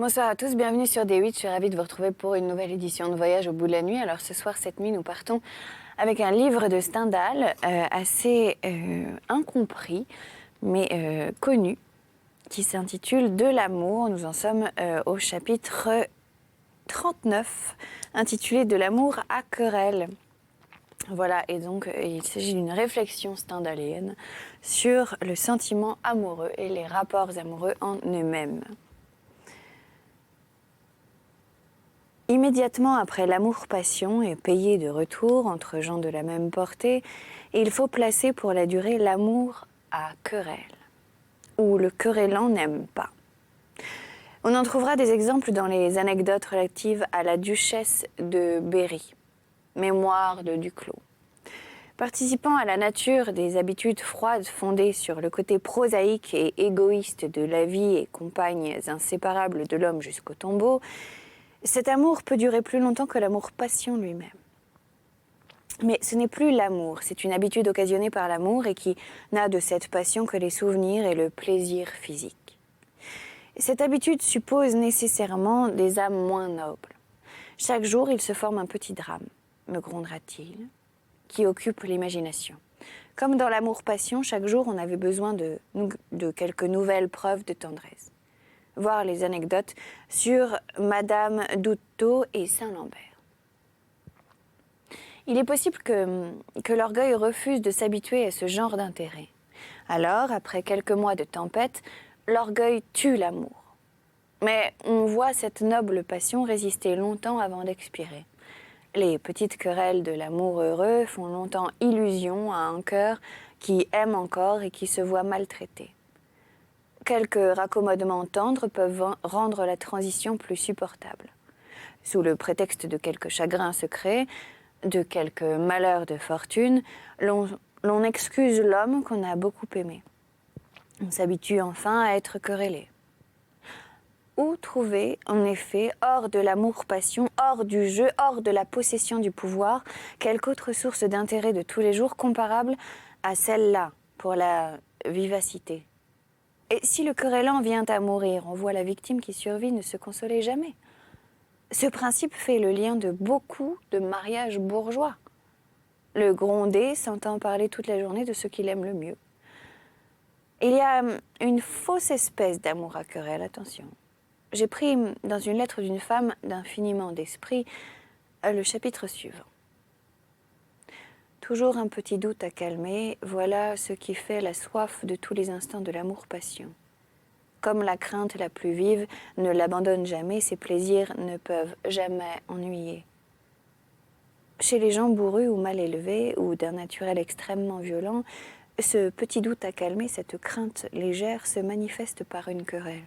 Bonsoir à tous, bienvenue sur D8. Je suis ravie de vous retrouver pour une nouvelle édition de Voyage au bout de la nuit. Alors ce soir, cette nuit, nous partons avec un livre de Stendhal assez incompris, mais connu, qui s'intitule De l'amour. Nous en sommes au chapitre 39, intitulé De l'amour à querelle. Voilà, et donc il s'agit d'une réflexion stendhalienne sur le sentiment amoureux et les rapports amoureux en eux-mêmes. Immédiatement après l'amour-passion et payé de retour entre gens de la même portée, il faut placer pour la durée l'amour à querelle, où le querellant n'aime pas. On en trouvera des exemples dans les anecdotes relatives à la duchesse de Berry, mémoire de Duclos. Participant à la nature des habitudes froides fondées sur le côté prosaïque et égoïste de la vie et compagnes inséparables de l'homme jusqu'au tombeau, cet amour peut durer plus longtemps que l'amour-passion lui-même. Mais ce n'est plus l'amour, c'est une habitude occasionnée par l'amour et qui n'a de cette passion que les souvenirs et le plaisir physique. Cette habitude suppose nécessairement des âmes moins nobles. Chaque jour, il se forme un petit drame, me grondera-t-il, qui occupe l'imagination. Comme dans l'amour-passion, chaque jour, on avait besoin de quelques nouvelles preuves de tendresse. Voir les anecdotes sur Madame d'Houdetot et Saint-Lambert. Il est possible que l'orgueil refuse de s'habituer à ce genre d'intérêt. Alors, après quelques mois de tempête, l'orgueil tue l'amour. Mais on voit cette noble passion résister longtemps avant d'expirer. Les petites querelles de l'amour heureux font longtemps illusion à un cœur qui aime encore et qui se voit maltraité. Quelques raccommodements tendres peuvent rendre la transition plus supportable. Sous le prétexte de quelques chagrins secrets, de quelques malheurs de fortune, l'on excuse l'homme qu'on a beaucoup aimé. On s'habitue enfin à être querellé. Où trouver, en effet, hors de l'amour-passion, hors du jeu, hors de la possession du pouvoir, quelque autre source d'intérêt de tous les jours comparable à celle-là pour la vivacité? Et si le querellant vient à mourir, on voit la victime qui survit ne se consoler jamais. Ce principe fait le lien de beaucoup de mariages bourgeois. Le grondé s'entend parler toute la journée de ce qu'il aime le mieux. Il y a une fausse espèce d'amour à querelle, attention. J'ai pris dans une lettre d'une femme d'infiniment d'esprit le chapitre suivant. Toujours un petit doute à calmer, voilà ce qui fait la soif de tous les instants de l'amour-passion. Comme la crainte la plus vive ne l'abandonne jamais, ses plaisirs ne peuvent jamais ennuyer. Chez les gens bourrus ou mal élevés, ou d'un naturel extrêmement violent, ce petit doute à calmer, cette crainte légère, se manifeste par une querelle.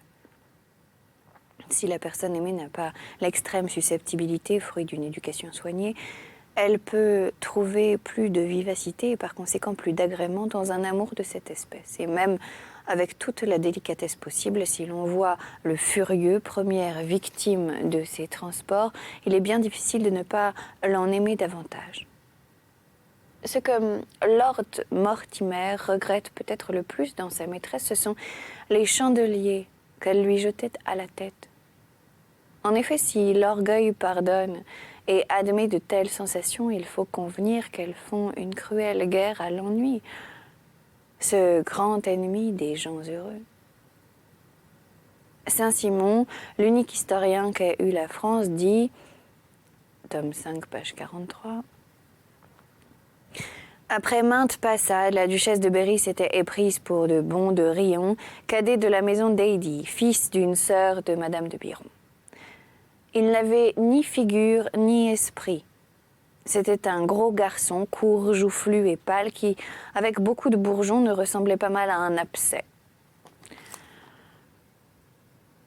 Si la personne aimée n'a pas l'extrême susceptibilité, fruit d'une éducation soignée, elle peut trouver plus de vivacité et par conséquent plus d'agrément dans un amour de cette espèce. Et même avec toute la délicatesse possible, si l'on voit le furieux, première victime de ces transports, il est bien difficile de ne pas l'en aimer davantage. Ce que Lord Mortimer regrette peut-être le plus dans sa maîtresse, ce sont les chandeliers qu'elle lui jetait à la tête. En effet, si l'orgueil pardonne et admet de telles sensations, il faut convenir qu'elles font une cruelle guerre à l'ennui, ce grand ennemi des gens heureux. Saint-Simon, l'unique historien qu'ait eu la France, dit, tome 5, page 43, « Après maintes passades, la duchesse de Berry s'était éprise pour de Bon de Rion, cadet de la maison d'Aidy, fils d'une sœur de Madame de Biron. Il n'avait ni figure ni esprit. C'était un gros garçon, court, joufflu et pâle, qui, avec beaucoup de bourgeons, ne ressemblait pas mal à un abcès.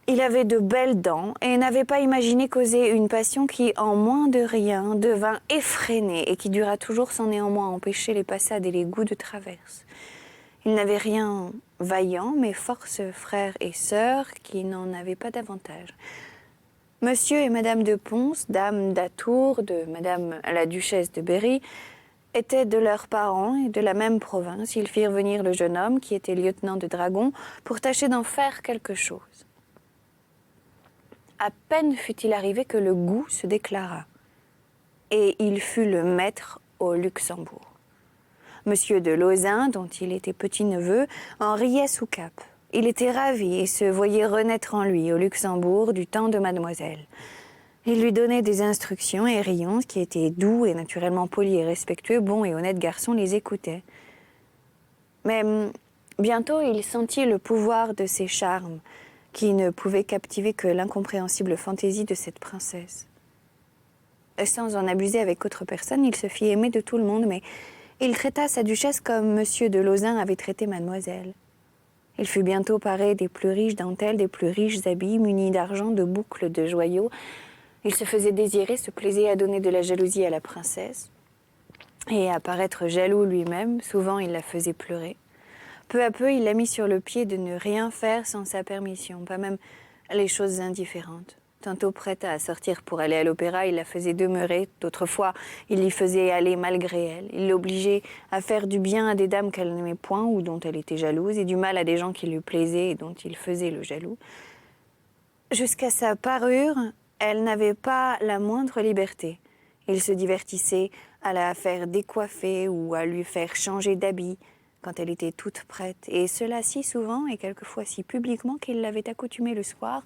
Il avait de belles dents et n'avait pas imaginé causer une passion qui, en moins de rien, devint effrénée et qui dura toujours sans néanmoins empêcher les passades et les goûts de traverse. Il n'avait rien vaillant, mais force frères et sœurs qui n'en avaient pas davantage. Monsieur et Madame de Pons, dame d'Atour, de Madame la Duchesse de Berry, étaient de leurs parents et de la même province. Ils firent venir le jeune homme, qui était lieutenant de dragons, pour tâcher d'en faire quelque chose. À peine fut-il arrivé que le goût se déclara. Et il fut le maître au Luxembourg. Monsieur de Lauzun, dont il était petit-neveu, en riait sous cape. Il était ravi et se voyait renaître en lui, au Luxembourg, du temps de mademoiselle. Il lui donnait des instructions et Rion, qui était doux et naturellement poli et respectueux, bon et honnête garçon, les écoutait. Mais bientôt, il sentit le pouvoir de ses charmes, qui ne pouvaient captiver que l'incompréhensible fantaisie de cette princesse. Sans en abuser avec autre personne, il se fit aimer de tout le monde, mais il traita sa duchesse comme monsieur de Lauzun avait traité mademoiselle. Il fut bientôt paré des plus riches dentelles, des plus riches habits, muni d'argent, de boucles, de joyaux. Il se faisait désirer, se plaisait à donner de la jalousie à la princesse et à paraître jaloux lui-même. Souvent, il la faisait pleurer. Peu à peu, il la mit sur le pied de ne rien faire sans sa permission, pas même les choses indifférentes. Tantôt prête à sortir pour aller à l'opéra, il la faisait demeurer. D'autres fois, il l'y faisait aller malgré elle. Il l'obligeait à faire du bien à des dames qu'elle n'aimait point ou dont elle était jalouse, et du mal à des gens qui lui plaisaient et dont il faisait le jaloux. Jusqu'à sa parure, elle n'avait pas la moindre liberté. Il se divertissait à la faire décoiffer ou à lui faire changer d'habit quand elle était toute prête, et cela si souvent et quelquefois si publiquement qu'il l'avait accoutumée le soir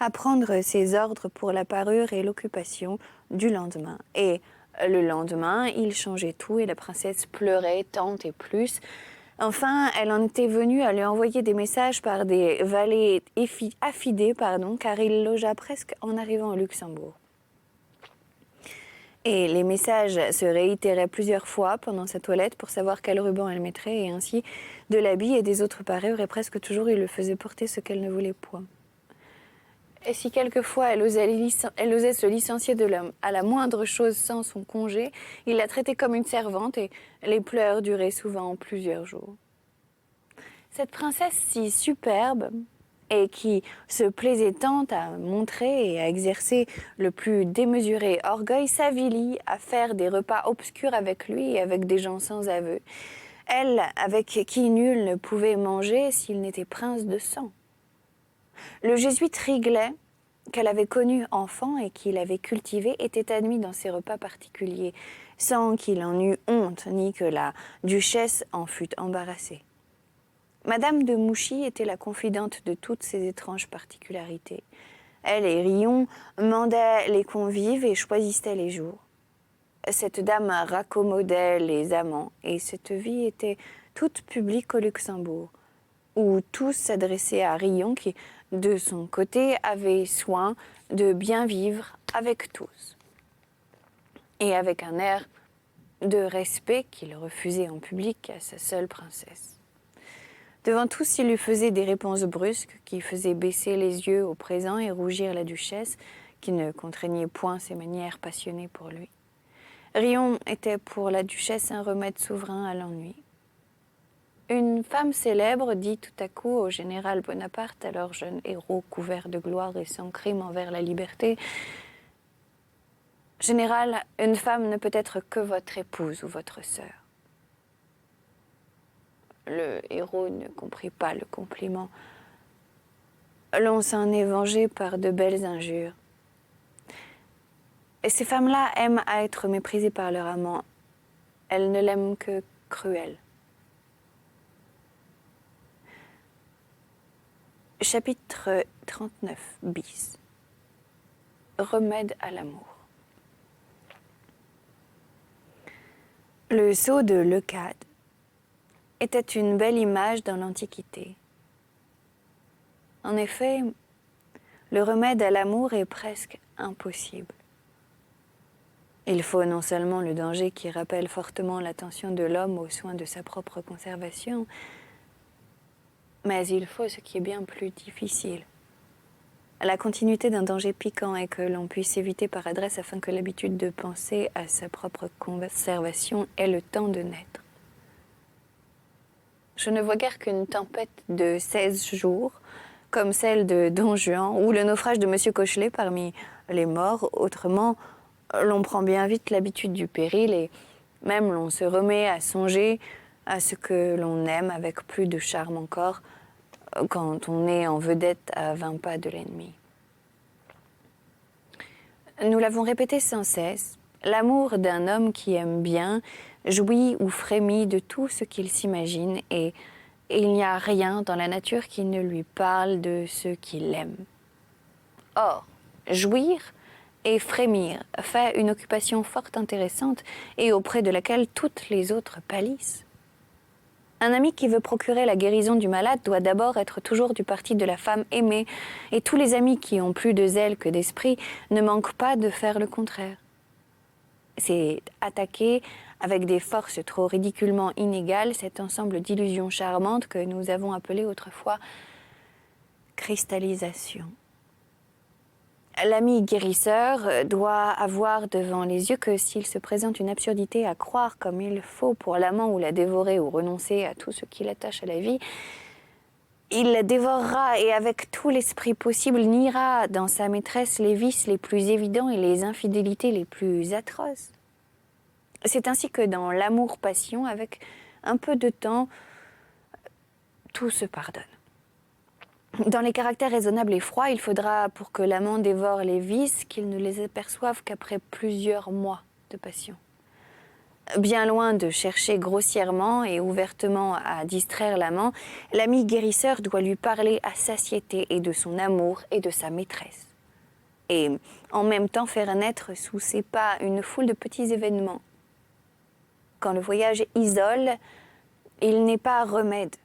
à prendre ses ordres pour la parure et l'occupation du lendemain. Et le lendemain, il changeait tout et la princesse pleurait tant et plus. Enfin, elle en était venue à lui envoyer des messages par des valets affidés, car il logea presque en arrivant au Luxembourg. Et les messages se réitéraient plusieurs fois pendant sa toilette pour savoir quel ruban elle mettrait, et ainsi de l'habit et des autres parures, et presque toujours il le faisait porter ce qu'elle ne voulait point. Et si quelquefois elle osait se licencier à la moindre chose sans son congé, il la traitait comme une servante, et les pleurs duraient souvent plusieurs jours. Cette princesse si superbe, et qui se plaisait tant à montrer et à exercer le plus démesuré orgueil, s'avilit à faire des repas obscurs avec lui et avec des gens sans aveu, elle avec qui nul ne pouvait manger s'il n'était prince de sang. Le jésuite Riglet, qu'elle avait connu enfant et qu'il avait cultivé, était admis dans ses repas particuliers, sans qu'il en eût honte ni que la duchesse en fût embarrassée. Madame de Mouchy était la confidente de toutes ces étranges particularités. Elle et Rion mandaient les convives et choisissaient les jours. Cette dame raccommodait les amants, et cette vie était toute publique au Luxembourg, où tous s'adressaient à Rion qui, de son côté, avait soin de bien vivre avec tous. Et avec un air de respect qu'il refusait en public à sa seule princesse. Devant tous, il lui faisait des réponses brusques qui faisaient baisser les yeux au présent et rougir la duchesse, qui ne contraignait point ses manières passionnées pour lui. Rion était pour la duchesse un remède souverain à l'ennui. Une femme célèbre dit tout à coup au général Bonaparte, alors jeune héros couvert de gloire et sans crime envers la liberté: « Général, une femme ne peut être que votre épouse ou votre sœur. » Le héros ne comprit pas le compliment. L'on s'en est vengé par de belles injures. Et ces femmes-là aiment à être méprisées par leur amant. Elles ne l'aiment que cruelle. Chapitre 39 bis. Remède à l'amour. Le sceau de Leucade était une belle image dans l'Antiquité. En effet, le remède à l'amour est presque impossible. Il faut non seulement le danger qui rappelle fortement l'attention de l'homme aux soins de sa propre conservation, mais il faut ce qui est bien plus difficile, la continuité d'un danger piquant et que l'on puisse éviter par adresse afin que l'habitude de penser à sa propre conservation ait le temps de naître. Je ne vois guère qu'une tempête de 16 jours, comme celle de Don Juan, ou le naufrage de Monsieur Cochelet parmi les morts. Autrement, l'on prend bien vite l'habitude du péril et même l'on se remet à songer à ce que l'on aime avec plus de charme encore quand on est en vedette à 20 pas de l'ennemi. Nous l'avons répété sans cesse, l'amour d'un homme qui aime bien jouit ou frémit de tout ce qu'il s'imagine et il n'y a rien dans la nature qui ne lui parle de ce qu'il aime. Or, jouir et frémir fait une occupation fort intéressante et auprès de laquelle toutes les autres pâlissent. Un ami qui veut procurer la guérison du malade doit d'abord être toujours du parti de la femme aimée, et tous les amis qui ont plus de zèle que d'esprit ne manquent pas de faire le contraire. C'est attaquer avec des forces trop ridiculement inégales cet ensemble d'illusions charmantes que nous avons appelé autrefois cristallisation. L'ami guérisseur doit avoir devant les yeux que s'il se présente une absurdité à croire comme il faut pour l'amant ou la dévorer ou renoncer à tout ce qui l'attache à la vie, il la dévorera et avec tout l'esprit possible niera dans sa maîtresse les vices les plus évidents et les infidélités les plus atroces. C'est ainsi que dans l'amour-passion, avec un peu de temps, tout se pardonne. Dans les caractères raisonnables et froids, il faudra, pour que l'amant dévore les vices, qu'il ne les aperçoive qu'après plusieurs mois de passion. Bien loin de chercher grossièrement et ouvertement à distraire l'amant, l'ami guérisseur doit lui parler à satiété et de son amour et de sa maîtresse. Et en même temps faire naître sous ses pas une foule de petits événements. Quand le voyage isole, il n'est pas remède.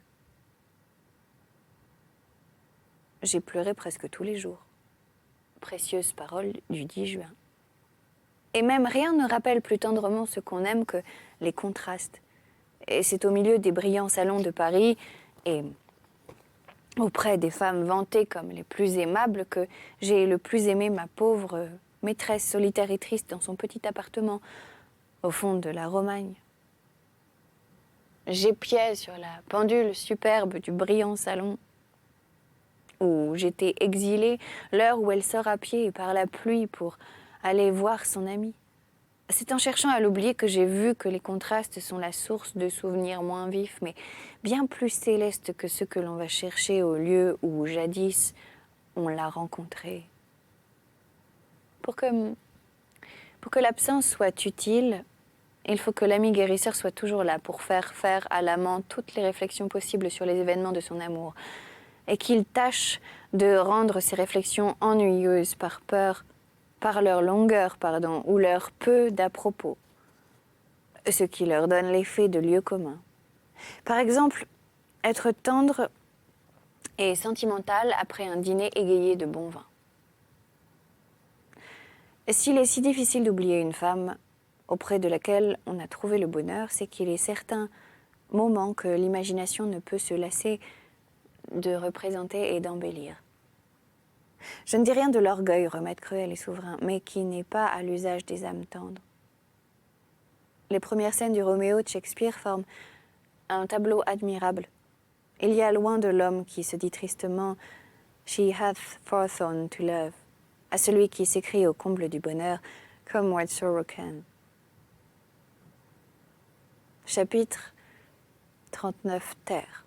J'ai pleuré presque tous les jours. Précieuse parole du 10 juin. Et même rien ne rappelle plus tendrement ce qu'on aime que les contrastes. Et c'est au milieu des brillants salons de Paris et auprès des femmes vantées comme les plus aimables que j'ai le plus aimé ma pauvre maîtresse solitaire et triste dans son petit appartement au fond de la Romagne. J'épiais sur la pendule superbe du brillant salon où j'étais exilée l'heure où elle sort à pied par la pluie pour aller voir son amie. C'est en cherchant à l'oublier que j'ai vu que les contrastes sont la source de souvenirs moins vifs, mais bien plus célestes que ceux que l'on va chercher au lieu où jadis on l'a rencontré. Pour que l'absence soit utile, il faut que l'ami guérisseur soit toujours là pour faire faire à l'amant toutes les réflexions possibles sur les événements de son amour, et qu'il tâche de rendre ces réflexions ennuyeuses par leur longueur, ou leur peu d'à propos, ce qui leur donne l'effet de lieu commun. Par exemple, être tendre et sentimental après un dîner égayé de bon vin. S'il est si difficile d'oublier une femme auprès de laquelle on a trouvé le bonheur, c'est qu'il est certains moments que l'imagination ne peut se lasser de représenter et d'embellir. Je ne dis rien de l'orgueil, remède cruel et souverain, mais qui n'est pas à l'usage des âmes tendres. Les premières scènes du Roméo de Shakespeare forment un tableau admirable. Il y a loin de l'homme qui se dit tristement « She hath forethought to love » à celui qui s'écrie au comble du bonheur « Come what sorrow can ». Chapitre 39 Terre.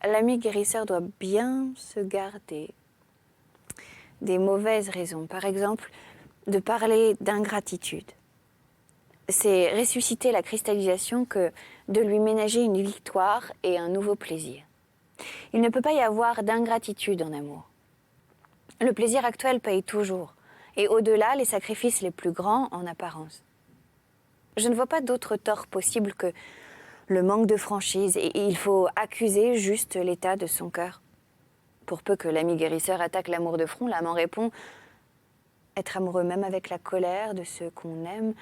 L'ami guérisseur doit bien se garder des mauvaises raisons. Par exemple, de parler d'ingratitude. C'est ressusciter la cristallisation que de lui ménager une victoire et un nouveau plaisir. Il ne peut pas y avoir d'ingratitude en amour. Le plaisir actuel paye toujours, et au-delà, les sacrifices les plus grands en apparence. Je ne vois pas d'autre tort possible que le manque de franchise, et il faut accuser juste l'état de son cœur. Pour peu que l'ami guérisseur attaque l'amour de front, l'amant répond « Être amoureux même avec la colère de ce qu'on aime,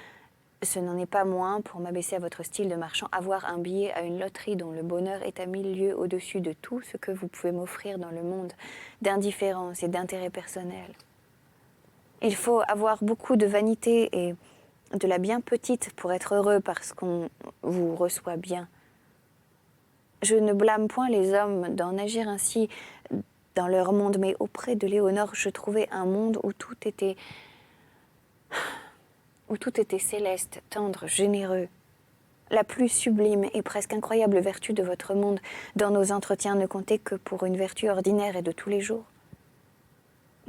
ce n'en est pas moins, pour m'abaisser à votre style de marchand, avoir un billet à une loterie dont le bonheur est à 1000 lieues au-dessus de tout ce que vous pouvez m'offrir dans le monde, d'indifférence et d'intérêt personnel. Il faut avoir beaucoup de vanité et de la bien petite pour être heureux parce qu'on vous reçoit bien. Je ne blâme point les hommes d'en agir ainsi dans leur monde, mais auprès de Léonore, je trouvais un monde où tout était céleste, tendre, généreux. La plus sublime et presque incroyable vertu de votre monde dans nos entretiens ne comptait que pour une vertu ordinaire et de tous les jours.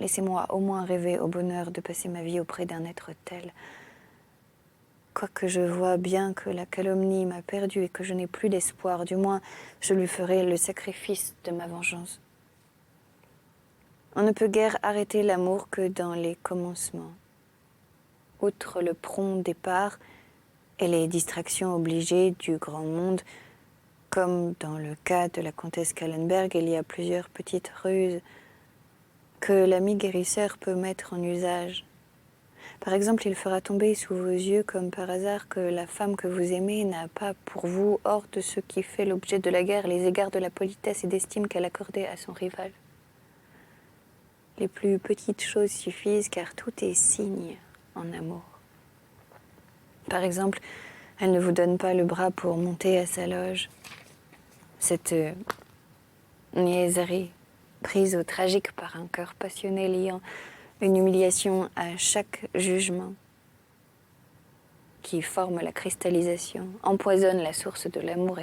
laissez-moi au moins rêver au bonheur de passer ma vie auprès d'un être tel. Quoique je vois bien que la calomnie m'a perdu et que je n'ai plus d'espoir, du moins je lui ferai le sacrifice de ma vengeance. On ne peut guère arrêter l'amour que dans les commencements. Outre le prompt départ et les distractions obligées du grand monde, comme dans le cas de la comtesse Kallenberg, il y a plusieurs petites ruses que l'ami guérisseur peut mettre en usage. Par exemple, il fera tomber sous vos yeux comme par hasard que la femme que vous aimez n'a pas pour vous, hors de ce qui fait l'objet de la guerre, les égards de la politesse et d'estime qu'elle accordait à son rival. Les plus petites choses suffisent car tout est signe en amour. Par exemple, elle ne vous donne pas le bras pour monter à sa loge. Cette niaiserie, prise au tragique par un cœur passionné liant une humiliation à chaque jugement, qui forme la cristallisation, empoisonne la source de l'amour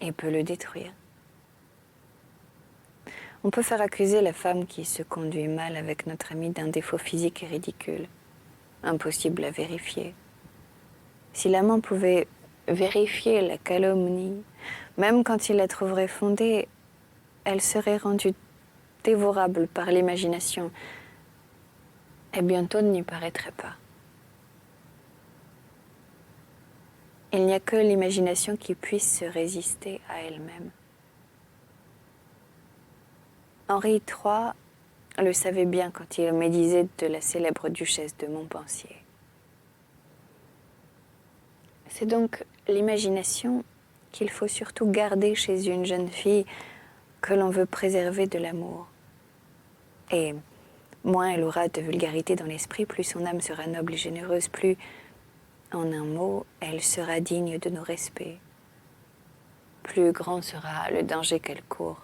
et peut le détruire. On peut faire accuser la femme qui se conduit mal avec notre ami d'un défaut physique et ridicule, impossible à vérifier. Si l'amant pouvait vérifier la calomnie, même quand il la trouverait fondée, elle serait rendue dévorable par l'imagination et bientôt n'y paraîtrait pas. Il n'y a que l'imagination qui puisse se résister à elle-même. Henri III le savait bien quand il médisait de la célèbre duchesse de Montpensier. C'est donc l'imagination qu'il faut surtout garder chez une jeune fille que l'on veut préserver de l'amour. Et moins elle aura de vulgarité dans l'esprit, plus son âme sera noble et généreuse, plus, en un mot, elle sera digne de nos respects. Plus grand sera le danger qu'elle court.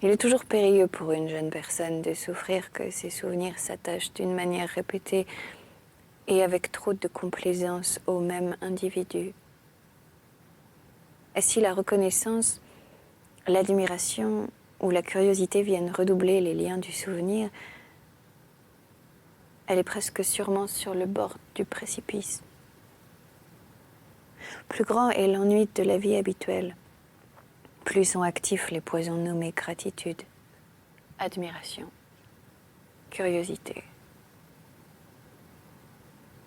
Il est toujours périlleux pour une jeune personne de souffrir que ses souvenirs s'attachent d'une manière répétée et avec trop de complaisance au même individu. Et si la reconnaissance, l'admiration ou la curiosité viennent redoubler les liens du souvenir, elle est presque sûrement sur le bord du précipice. Plus grand est l'ennui de la vie habituelle, plus sont actifs les poisons nommés gratitude, admiration, curiosité.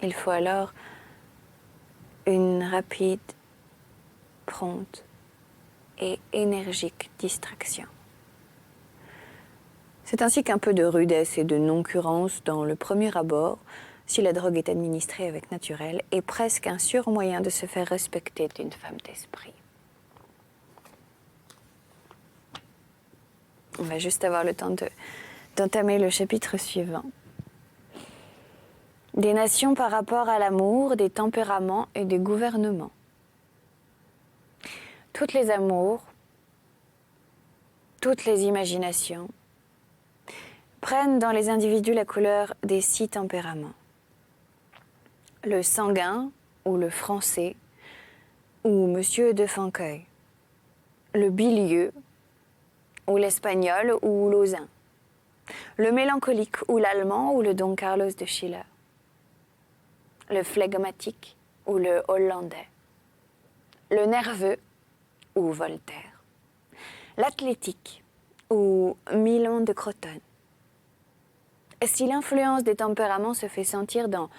Il faut alors une rapide, prompte et énergique distraction. C'est ainsi qu'un peu de rudesse et de noncurrence dans le premier abord, si la drogue est administrée avec naturel, est presque un sûr moyen de se faire respecter d'une femme d'esprit. On va juste avoir le temps d'entamer le chapitre suivant. Des nations par rapport à l'amour, des tempéraments et des gouvernements. Toutes les amours, toutes les imaginations prennent dans les individus la couleur des 6 tempéraments. Le sanguin ou le français ou Monsieur de Fanceuil, le bilieux ou l'espagnol ou l'ausin, le mélancolique ou l'allemand ou le Don Carlos de Schiller, le flegmatique ou le hollandais, le nerveux ou Voltaire, l'athlétique ou Milon de Crotone. Et si l'influence des tempéraments se fait sentir dans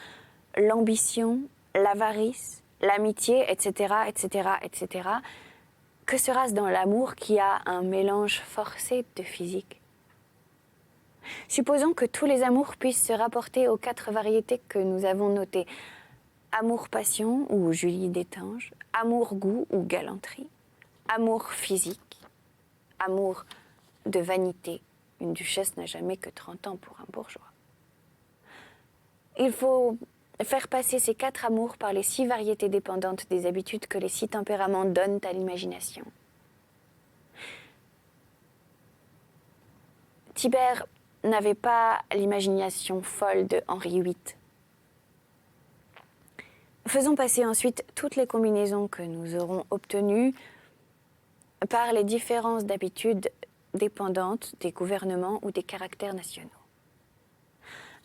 l'ambition, l'avarice, l'amitié, etc., etc., etc., que sera-ce dans l'amour qui a un mélange forcé de physique? Supposons que tous les amours puissent se rapporter aux 4 variétés que nous avons notées. Amour-passion ou Julie d'Étanges, amour-goût ou galanterie, amour physique, amour de vanité. Une duchesse n'a jamais que 30 ans pour un bourgeois. Il faut faire passer ces 4 amours par les 6 variétés dépendantes des habitudes que les 6 tempéraments donnent à l'imagination. Tibère n'avait pas l'imagination folle de Henri VIII. Faisons passer ensuite toutes les combinaisons que nous aurons obtenues par les différences d'habitudes dépendante des gouvernements ou des caractères nationaux.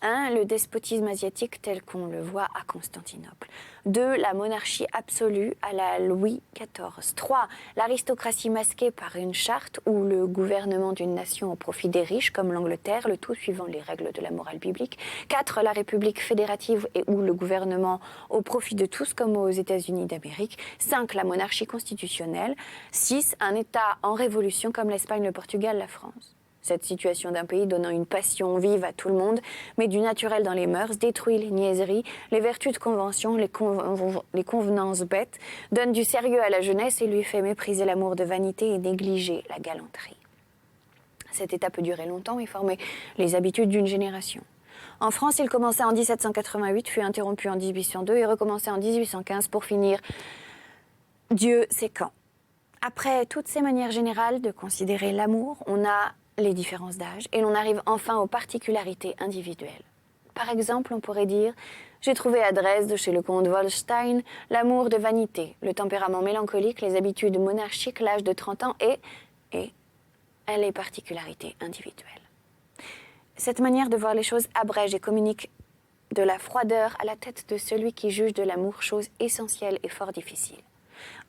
1. Le despotisme asiatique tel qu'on le voit à Constantinople. 2. La monarchie absolue à la Louis XIV. 3. L'aristocratie masquée par une charte ou le gouvernement d'une nation au profit des riches comme l'Angleterre, le tout suivant les règles de la morale biblique. 4. La république fédérative et ou le gouvernement au profit de tous comme aux États-Unis d'Amérique. 5. La monarchie constitutionnelle. 6. Un État en révolution comme l'Espagne, le Portugal, la France. Cette situation d'un pays donnant une passion vive à tout le monde, mais du naturel dans les mœurs, détruit les niaiseries, les vertus de convention, les convenances bêtes, donne du sérieux à la jeunesse et lui fait mépriser l'amour de vanité et négliger la galanterie. Cet état peut durer longtemps et former les habitudes d'une génération. En France, il commença en 1788, fut interrompu en 1802 et recommença en 1815 pour finir « Dieu sait quand ». Après toutes ces manières générales de considérer l'amour, on a les différences d'âge et l'on arrive enfin aux particularités individuelles. Par exemple, on pourrait dire « J'ai trouvé à Dresde, chez le comte Wolstein, l'amour de vanité, le tempérament mélancolique, les habitudes monarchiques, l'âge de 30 ans et les particularités individuelles. » Cette manière de voir les choses abrège et communique de la froideur à la tête de celui qui juge de l'amour chose essentielle et fort difficile.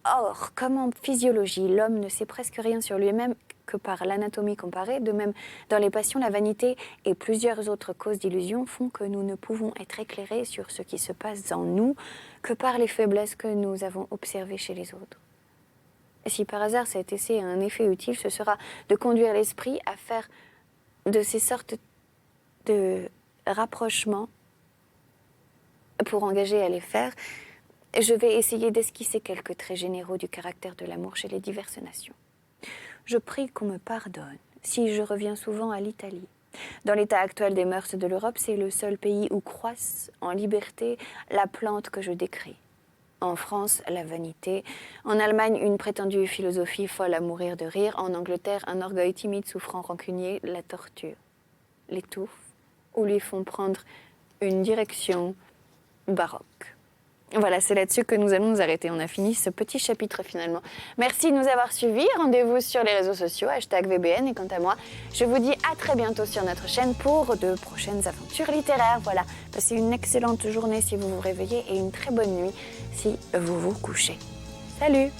Or, comme en physiologie, l'homme ne sait presque rien sur lui-même que par l'anatomie comparée, de même dans les passions, la vanité et plusieurs autres causes d'illusion font que nous ne pouvons être éclairés sur ce qui se passe en nous que par les faiblesses que nous avons observées chez les autres. Et si par hasard cet essai a un effet utile, ce sera de conduire l'esprit à faire de ces sortes de rapprochements pour engager à les faire. Je vais essayer d'esquisser quelques traits généraux du caractère de l'amour chez les diverses nations. Je prie qu'on me pardonne si je reviens souvent à l'Italie. Dans l'état actuel des mœurs de l'Europe, c'est le seul pays où croisse en liberté la plante que je décris. En France, la vanité. En Allemagne, une prétendue philosophie folle à mourir de rire. En Angleterre, un orgueil timide souffrant rancunier la torture, l'étouffe ou lui font prendre une direction baroque. Voilà, c'est là-dessus que nous allons nous arrêter. On a fini ce petit chapitre finalement. Merci de nous avoir suivis. Rendez-vous sur les réseaux sociaux, #VBN. Et quant à moi, je vous dis à très bientôt sur notre chaîne pour de prochaines aventures littéraires. Voilà, passez une excellente journée si vous vous réveillez et une très bonne nuit si vous vous couchez. Salut!